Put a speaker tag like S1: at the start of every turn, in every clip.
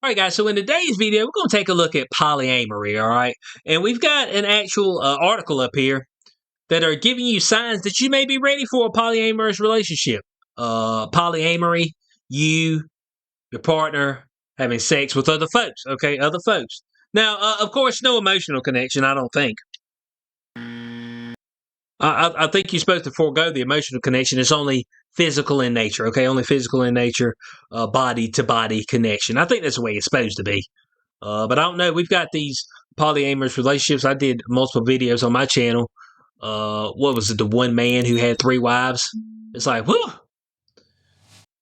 S1: Alright guys, so in today's video, we're going to take a look at polyamory, alright? And we've got an actual article up here that are giving you signs that you may be ready for a polyamorous relationship. Polyamory, you, your partner, having sex with other folks, okay? Other folks. Now, of course, no emotional connection, I don't think. I think you're supposed to forego the emotional connection. It's only physical in nature, okay? Only physical in nature, body-to-body connection. I think that's the way it's supposed to be. But I don't know. We've got these polyamorous relationships. I did multiple videos on my channel. What was it? The one man who had 3 wives. It's like, whew.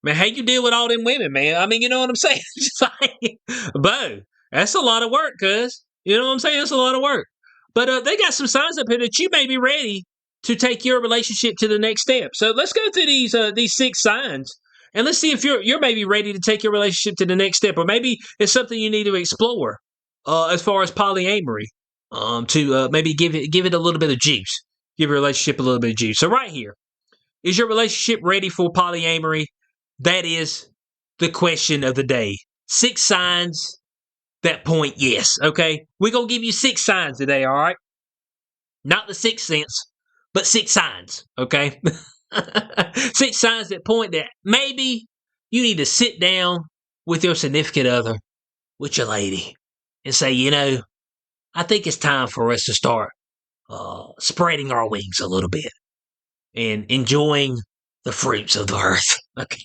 S1: Man, how you deal with all them women, man? I mean, you know what I'm saying? Just like, Bo, that's a lot of work, cuz. You know what I'm saying? It's a lot of work. But they got some signs up here that you may be ready to take your relationship to the next step. So let's go through these 6 signs, and let's see if you're maybe ready to take your relationship to the next step, or maybe it's something you need to explore as far as polyamory, to maybe give it a little bit of juice, give your relationship a little bit of juice. So right here, is your relationship ready for polyamory? That is the question of the day. 6 signs that point yes. Okay, we're gonna give you 6 signs today. All right, not the 6th sense, but 6 signs, okay? 6 signs that point that maybe you need to sit down with your significant other, with your lady, and say, you know, I think it's time for us to start spreading our wings a little bit and enjoying the fruits of the earth, okay?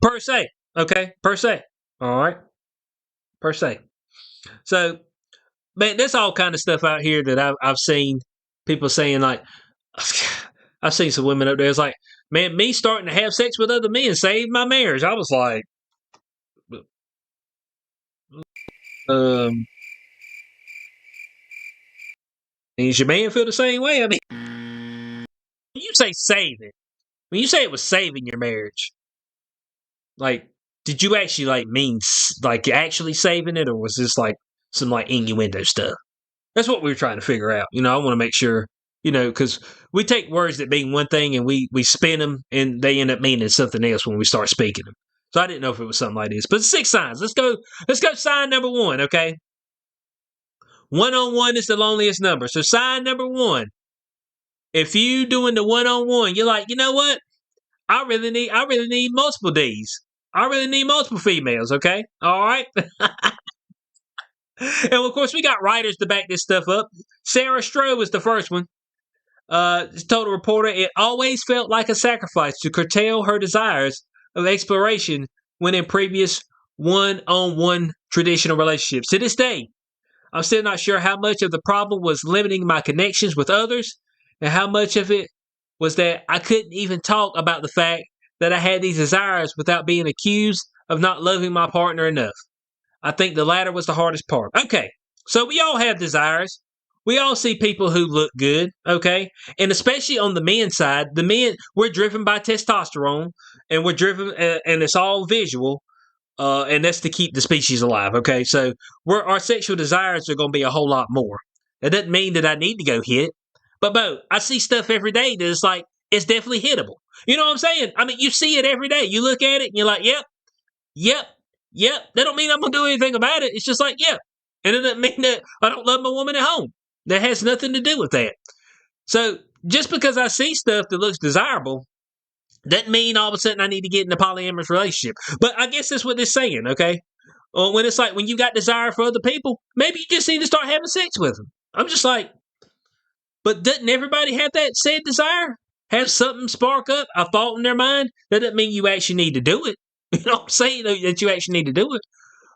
S1: Per se, okay? Per se, all right? Per se. So, man, there's all kind of stuff out here that I've seen people saying, like, I've seen some women up there. It's like, man, me starting to have sex with other men saved my marriage. I was like, does your man feel the same way? I mean, when you say save it, when you say it was saving your marriage, like, did you actually like mean like actually saving it, or was this like some like innuendo stuff? That's what we were trying to figure out. You know, I want to make sure, you know, because we take words that mean one thing and we spin them and they end up meaning something else when we start speaking them. So I didn't know if it was something like this. But 6 signs. Let's go sign number 1, okay? One-on-one is the loneliest number. So sign number 1. If you doing the one-on-one, you're like, you know what? I really need multiple D's. I really need multiple females, okay? All right? And of course, we got writers to back this stuff up. Sarah Stroh was the first one. Told a reporter, it always felt like a sacrifice to curtail her desires of exploration when in previous one-on-one traditional relationships. To this day, I'm still not sure how much of the problem was limiting my connections with others, and how much of it was that I couldn't even talk about the fact that I had these desires without being accused of not loving my partner enough. I think the latter was the hardest part. Okay, so we all have desires. We all see people who look good, okay? And especially on the men's side, we're driven by testosterone, and we're driven, and it's all visual, and that's to keep the species alive, okay? So our sexual desires are going to be a whole lot more. That doesn't mean that I need to go hit it, but Bo, I see stuff every day that is like, it's definitely hittable. You know what I'm saying? I mean, you see it every day. You look at it, and you're like, yep. That don't mean I'm going to do anything about it. It's just like, yeah. And it doesn't mean that I don't love my woman at home. That has nothing to do with that. So just because I see stuff that looks desirable, doesn't mean all of a sudden I need to get in a polyamorous relationship. But I guess that's what they're saying, okay? When it's like, when you got desire for other people, maybe you just need to start having sex with them. I'm just like, but doesn't everybody have that said desire? Have something spark up, a thought in their mind? That doesn't mean you actually need to do it. You know what I'm saying? That you actually need to do it.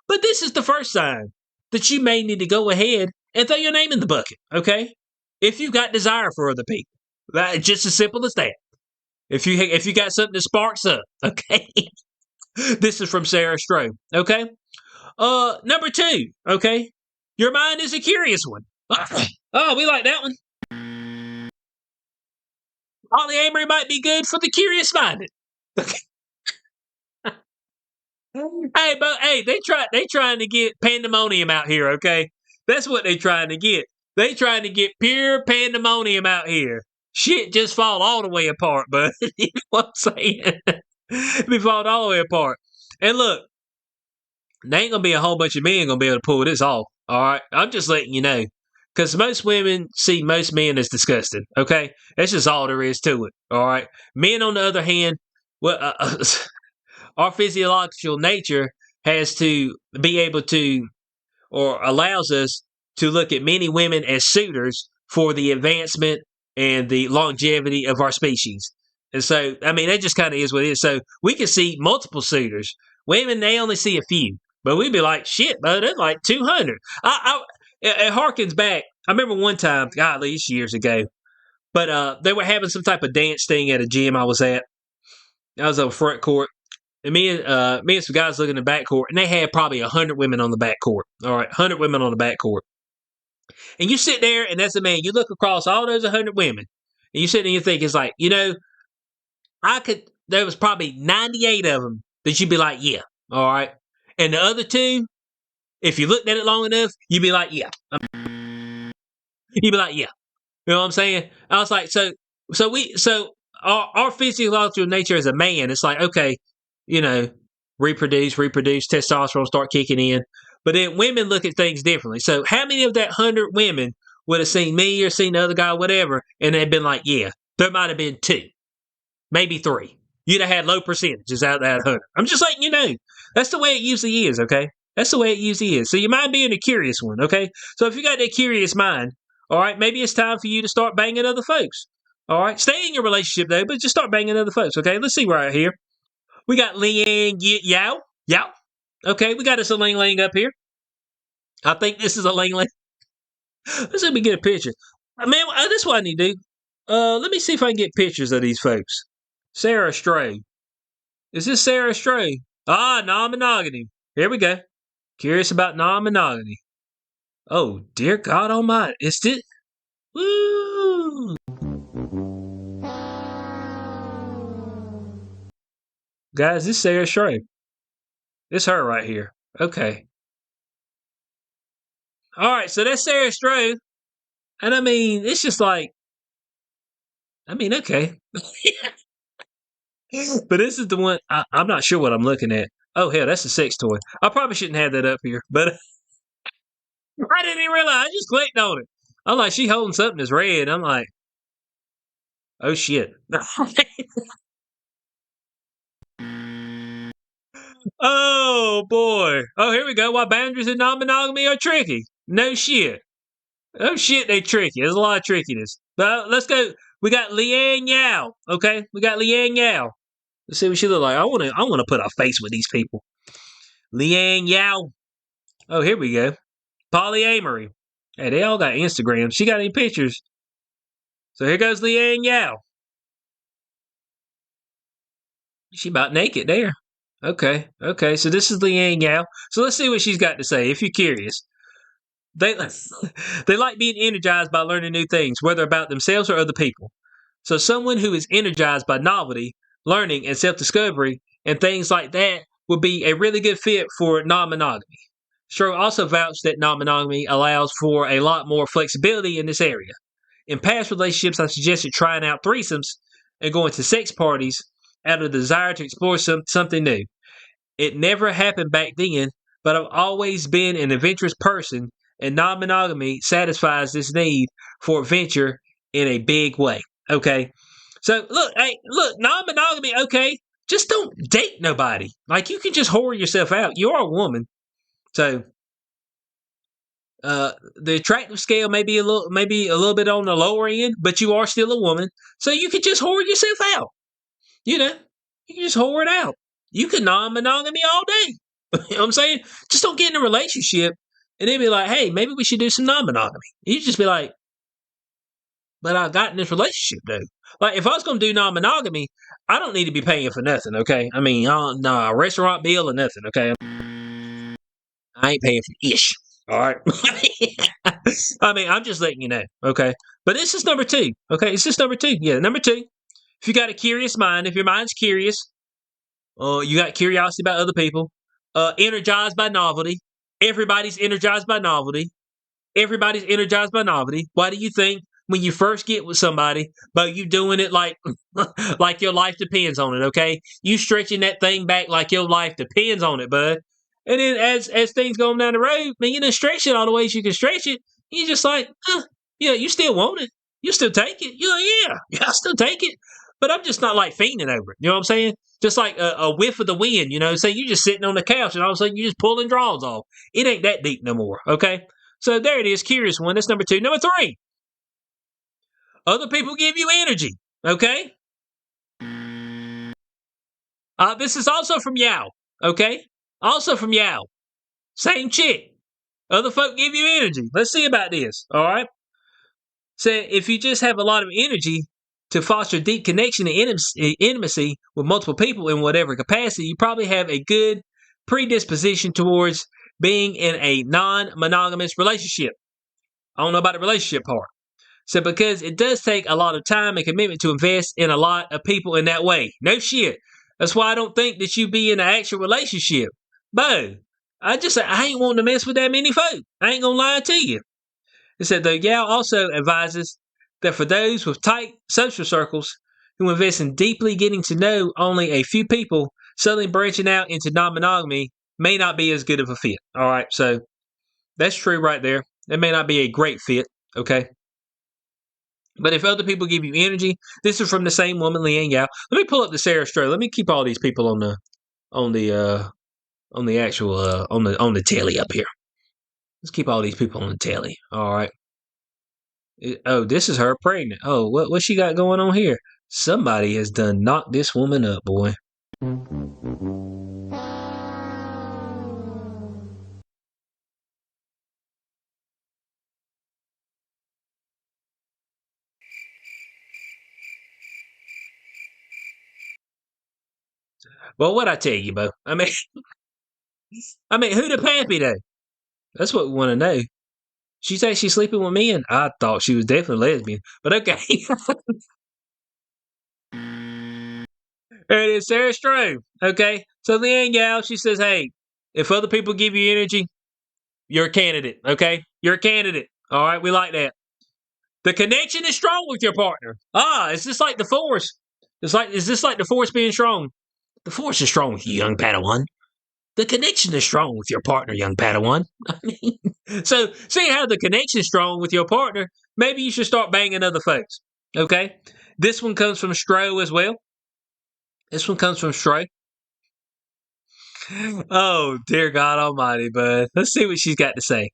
S1: But this is the first sign that you may need to go ahead and throw your name in the bucket, okay? If you've got desire for other people. That's just as simple as that. If you got something that sparks up, okay? This is from Sarah Stroh, okay? Number 2, okay? Your mind is a curious one. Oh, we like that one. Polyamory might be good for the curious-minded. Okay. Hey, but hey, they trying to get pandemonium out here, okay? That's what they trying to get. They trying to get pure pandemonium out here. Shit just fall all the way apart, bud. You know what I'm saying? Be falling all the way apart. And look, there ain't gonna be a whole bunch of men gonna be able to pull this off. All right, I'm just letting you know, because most women see most men as disgusting. Okay, that's just all there is to it. All right, men on the other hand, well, our physiological nature has to be able to, or allows us to look at many women as suitors for the advancement and the longevity of our species. And so, I mean, that just kind of is what it is. So we can see multiple suitors. Women, they only see a few, but we'd be like, shit, bro, that's like 200. It harkens back. I remember one time, God, these years ago, but they were having some type of dance thing at a gym I was at. I was on front court. And me and some guys looking in the back court, and they had probably 100 women on the back court. All right, 100 women on the back court. And you sit there, and as a man, you look across all those 100 women, and you sit there and you think, it's like, there was probably 98 of them that you'd be like, yeah, all right. And the other two, if you looked at it long enough, you'd be like, yeah. You'd be like, yeah. You know what I'm saying? I was like, so our physiological nature as a man, it's like, okay, reproduce, testosterone start kicking in. But then women look at things differently. So how many of that 100 women would have seen me or seen the other guy, whatever, and they'd been like, yeah, there might have been 2, maybe 3. You'd have had low percentages out of that 100. I'm just letting you know. That's the way it usually is, okay? That's the way it usually is. So you mind being a curious one, okay? So if you got that curious mind, all right, maybe it's time for you to start banging other folks. All right, stay in your relationship though, but just start banging other folks, okay? Let's see right here. We got Liang Yao. Yao. Okay, we got us a Ling Ling up here. I think this is a Ling Ling. Let's let me get a picture. Man, this is what I need to do. Let me see if I can get pictures of these folks. Sarah Stray. Is this Sarah Stray? Ah, non-monogamy. Here we go. Curious about non-monogamy. Oh, dear God Almighty. Is this? Woo! Guys, this is Sarah Stray. It's her right here. Okay. All right, so that's Sarah Stray. And I mean, it's just like, okay. But this is the one, I'm not sure what I'm looking at. Oh, hell, that's a sex toy. I probably shouldn't have that up here, but I didn't even realize. I just clicked on it. I'm like, she holding something that's red. I'm like, oh, shit. Oh, boy. Oh, here we go. Why boundaries in non-monogamy are tricky. No shit. Oh, shit, they tricky. There's a lot of trickiness. But let's go. We got Liang Yao. Okay? We got Liang Yao. Let's see what she look like. I want to put a face with these people. Liang Yao. Oh, here we go. Polyamory. Hey, they all got Instagram. She got any pictures? So here goes Liang Yao. She about naked there. Okay. So this is Liang Yao. So let's see what she's got to say. If you're curious, they like being energized by learning new things, whether about themselves or other people. So someone who is energized by novelty, learning, and self-discovery, and things like that would be a really good fit for non-monogamy. Stroh also vouched that non-monogamy allows for a lot more flexibility in this area. In past relationships, I suggested trying out threesomes and going to sex parties out of the desire to explore something new. It never happened back then, but I've always been an adventurous person, and non-monogamy satisfies this need for adventure in a big way. Okay? So, look, non-monogamy, okay, just don't date nobody. Like, you can just whore yourself out. You're a woman. So, the attractive scale may be a little bit on the lower end, but you are still a woman. So, you can just whore yourself out. You can just whore it out. You can non-monogamy all day. You know what I'm saying? Just don't get in a relationship and then be like, hey, maybe we should do some non-monogamy. You just be like, but I got in this relationship, though. Like, if I was going to do non-monogamy, I don't need to be paying for nothing, okay? I mean, a restaurant bill or nothing, okay? I ain't paying for ish, all right? I mean, I'm just letting you know, okay? But this is number 2, okay? It's just number 2. Yeah, number 2. If you got a curious mind, if your mind's curious, you got curiosity about other people, energized by novelty. Everybody's energized by novelty. Everybody's energized by novelty. Why do you think when you first get with somebody, but you doing it like like your life depends on it, okay? You stretching that thing back like your life depends on it, bud. And then as things go on down the road, man, you done stretch it all the ways you can stretch it. You just like, yeah, you still want it. You still take it. You're like, yeah, I still take it. But I'm just not like fiending over it. You know what I'm saying? Just like a whiff of the wind, say you just sitting on the couch and all of a sudden you just pulling draws off. It ain't that deep no more, okay? So there it is, curious one. That's number 2. Number 3, other people give you energy, okay? This is also from Yao, okay? Also from Yao. Same chick. Other folk give you energy. Let's see about this, all right? So if you just have a lot of energy to foster deep connection and intimacy with multiple people in whatever capacity, you probably have a good predisposition towards being in a non-monogamous relationship. I don't know about the relationship part. So because it does take a lot of time and commitment to invest in a lot of people in that way. No shit. That's why I don't think that you be in an actual relationship. Bo, I ain't wanting to mess with that many folk. I ain't gonna lie to you. It said the Yao also advises that for those with tight social circles who invest in deeply getting to know only a few people, suddenly branching out into non-monogamy may not be as good of a fit. All right, so that's true right there. It may not be a great fit, okay? But if other people give you energy, this is from the same woman, Leanne Yao. Let me pull up the Sarah Stroh. Let me keep all these people on the actual on the telly up here. Let's keep all these people on the telly. All right. This is her pregnant. Oh, what she got going on here? Somebody has done knocked this woman up, boy. Well, what I tell you, Bo? I mean, who the pappy though? That's what we want to know. She's actually sleeping with men. I thought she was definitely lesbian, but okay. There it is, Sarah Stroh. Okay, so Leanne Gal, she says, "Hey, if other people give you energy, you're a candidate. Okay, you're a candidate. All right, we like that. The connection is strong with your partner. It's just like the force. Is this like the force being strong? The force is strong with you, young Padawan. The connection is strong with your partner, young Padawan. I mean, so seeing how the connection is strong with your partner, maybe you should start banging other folks. Okay, this one comes from Stroh as well. This one comes from Stroh. Oh, dear God Almighty, bud. Let's see what she's got to say.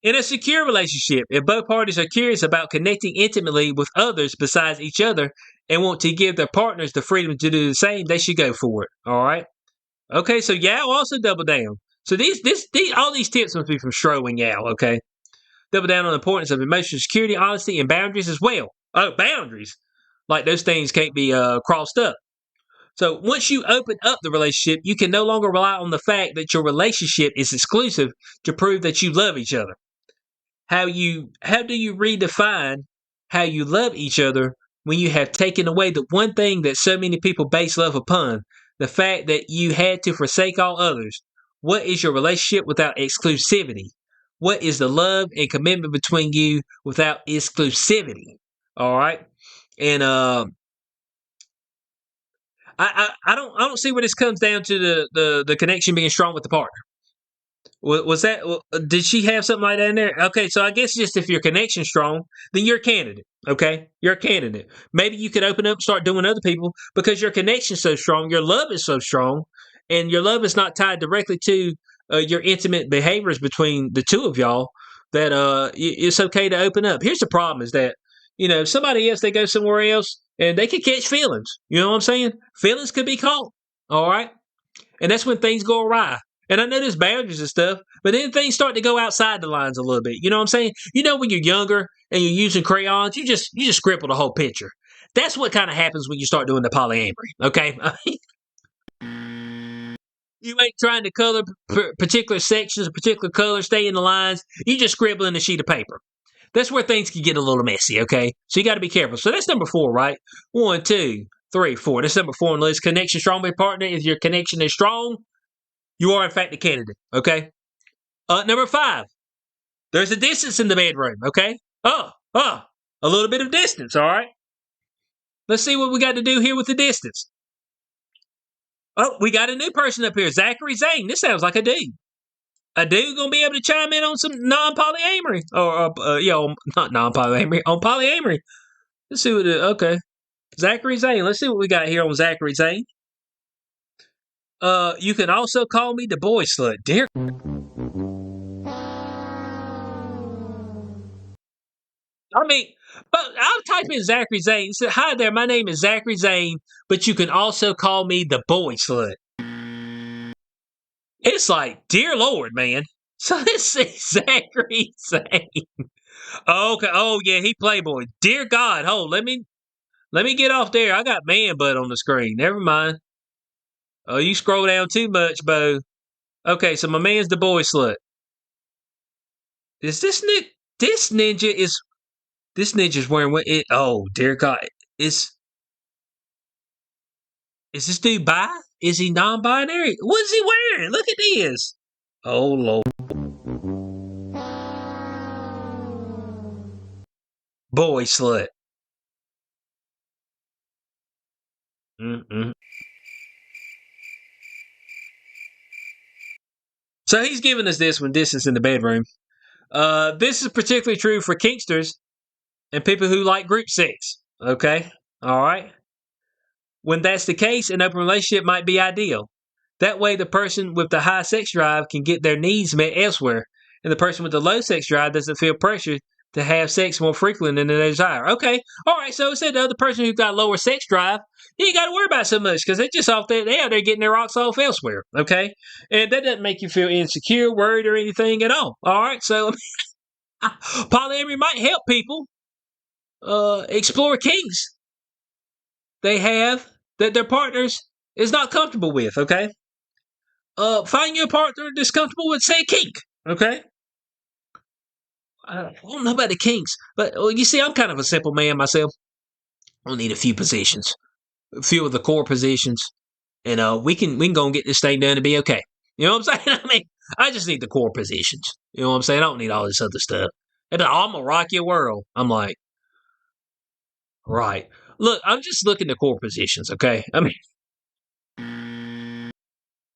S1: In a secure relationship, if both parties are curious about connecting intimately with others besides each other and want to give their partners the freedom to do the same, they should go for it. All right. Okay, so Yao also double down. So all these tips must be from Stroh and Yao. Okay, double down on the importance of emotional security, honesty, and boundaries as well. Oh, boundaries, like those things can't be crossed up. So once you open up the relationship, you can no longer rely on the fact that your relationship is exclusive to prove that you love each other. How do you redefine how you love each other when you have taken away the one thing that so many people base love upon, the fact that you had to forsake all others? What is your relationship without exclusivity? What is the love and commitment between you without exclusivity? All right. And I don't see where this comes down to the connection being strong with the partner. Was that? Did she have something like that in there? Okay, so I guess just if your connection's strong, then you're a candidate. Okay, you're a candidate. Maybe you could open up, and start doing other people because your connection's so strong, your love is so strong, and your love is not tied directly to your intimate behaviors between the two of y'all. That it's okay to open up. Here's the problem: is that somebody else, they go somewhere else and they could catch feelings. You know what I'm saying? Feelings could be caught. All right, and that's when things go awry. And I know there's boundaries and stuff, but then things start to go outside the lines a little bit. You know what I'm saying? When you're younger and you're using crayons, you just scribble the whole picture. That's what kind of happens when you start doing the polyamory. Okay, you ain't trying to color particular sections, particular colors, stay in the lines. You just scribbling a sheet of paper. That's where things can get a little messy. Okay, so you got to be careful. So that's number 4, right? 1, 2, 3, 4. That's number 4 on the list. Connection strong with your partner. If your connection is strong, you are, in fact, a candidate, okay? Number 5, there's a distance in the bedroom, okay? A little bit of distance, all right? Let's see what we got to do here with the distance. Oh, we got a new person up here, Zachary Zane. This sounds like a dude. A dude gonna be able to chime in on some non-polyamory, or not non-polyamory, on polyamory. Let's see what it. Okay, Zachary Zane. Let's see what we got here on Zachary Zane. You can also call me the boy slut, dear. I mean, but I'll type in Zachary Zane. Say, hi there, my name is Zachary Zane, but you can also call me the boy slut. It's like, dear Lord, man. So let's see, Zachary Zane. Okay. Oh yeah, he Playboy. Dear God, hold. Let me get off there. I got man butt on the screen. Never mind. Oh, you scroll down too much, Bo. Okay, so my man's the boy slut. Is this ninja's wearing what it? Oh dear God, is this dude bi? Is he non-binary? What is he wearing? Look at this. Oh Lord. Boy slut. Mm-mm. So he's giving us this when this is in the bedroom. This is particularly true for kinksters and people who like group sex. Okay? All right? When that's the case, an open relationship might be ideal. That way, the person with the high sex drive can get their needs met elsewhere, and the person with the low sex drive doesn't feel pressure to have sex more frequently than they desire. Okay, all right. So it said the other person who's got lower sex drive, you ain't got to worry about so much because they're just off there. They're getting their rocks off elsewhere. Okay, and that doesn't make you feel insecure, worried, or anything at all. All right. So polyamory might help people explore kinks they have that their partners is not comfortable with. Okay. Find you a partner that's comfortable with, say, kink. Okay. I don't know about the kinks, but you see, I'm kind of a simple man myself. I need a few positions, a few of the core positions, and we can go and get this thing done and be okay. You know what I'm saying? I mean, I just need the core positions. You know what I'm saying? I don't need all this other stuff. And I'm gonna rock your world. I'm like, right. Look, I'm just looking at core positions. Okay. I mean,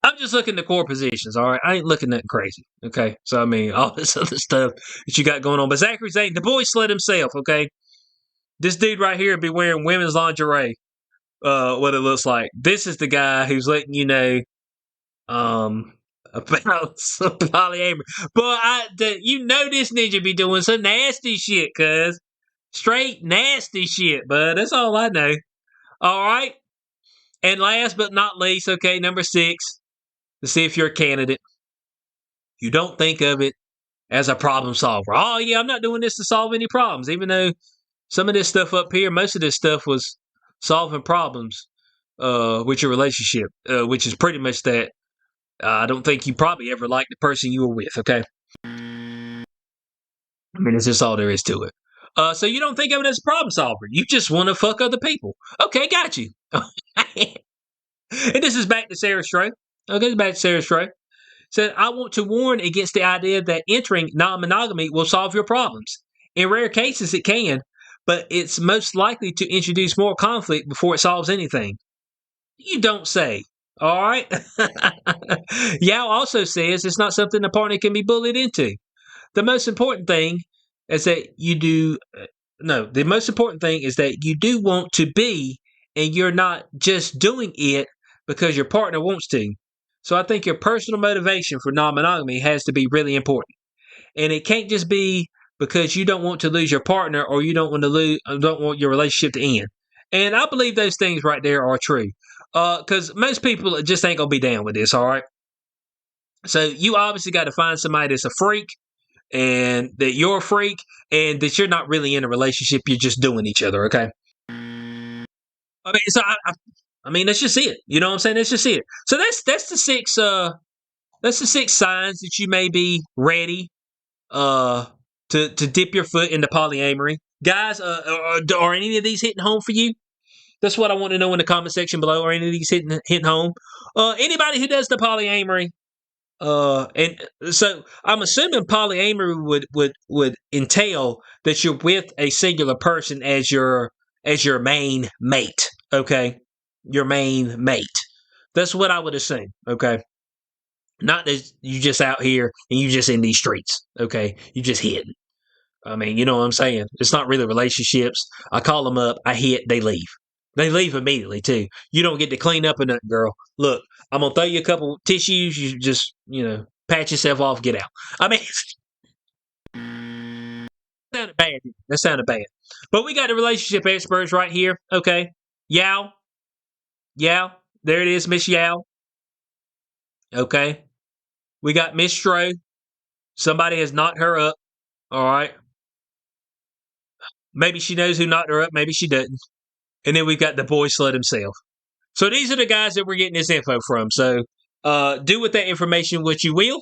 S1: I'm just looking at core positions, all right? I ain't looking nothing crazy, okay? So, I mean, all this other stuff that you got going on. But Zachary Zane, the boy slut himself, okay? This dude right here be wearing women's lingerie, what it looks like. This is the guy who's letting you know about some polyamory. But you know this ninja be doing some nasty shit, cuz. Straight nasty shit, bud. That's all I know. All right? And last but not least, okay, number 6. To see if you're a candidate. You don't think of it as a problem solver. Oh, yeah, I'm not doing this to solve any problems, even though some of this stuff up here, most of this stuff was solving problems with your relationship, which is pretty much that I don't think you probably ever liked the person you were with, okay? I mean, it's just all there is to it. So you don't think of it as a problem solver. You just want to fuck other people. Okay, got you. And this is back to Sarah Stray. Okay, back to Sarah Stray. Said, I want to warn against the idea that entering non-monogamy will solve your problems. In rare cases, it can, but it's most likely to introduce more conflict before it solves anything. You don't say. All right? Yao also says it's not something the partner can be bullied into. The most important thing is that the most important thing is that you do want to be, and you're not just doing it because your partner wants to. So I think your personal motivation for non-monogamy has to be really important. And it can't just be because you don't want to lose your partner or you don't want your relationship to end. And I believe those things right there are true. Because most people just ain't going to be down with this, all right? So you obviously got to find somebody that's a freak and that you're a freak and that you're not really in a relationship. You're just doing each other, okay? I mean, so I mean, let's just see it. You know what I'm saying? Let's just see it. So that's the 6 signs that you may be ready to dip your foot into polyamory. Guys, are any of these hitting home for you? That's what I want to know in the comment section below. Are any of these hitting home? Anybody who does the polyamory, and so I'm assuming polyamory would entail that you're with a singular person as your main mate. Okay, your main mate. That's what I would assume. Okay. Not that you just out here and you just in these streets. Okay. You just hitting. I mean, you know what I'm saying? It's not really relationships. I call them up, I hit, they leave. They leave immediately too. You don't get to clean up or nothing, girl. Look, I'm gonna throw you a couple tissues. You just, pat yourself off, get out. I mean, that sounded bad. That sounded bad. But we got the relationship experts right here. Okay, Yao, Yao. There it is, Miss Yao. Okay, we got Miss Stro. Somebody has knocked her up. All right. Maybe she knows who knocked her up. Maybe she doesn't. And then we've got the boy slut himself. So these are the guys that we're getting this info from. So do with that information what you will.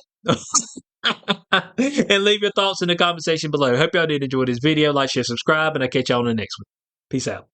S1: And leave your thoughts in the comment section below. Hope y'all did enjoy this video. Like, share, subscribe, and I'll catch y'all on the next one. Peace out.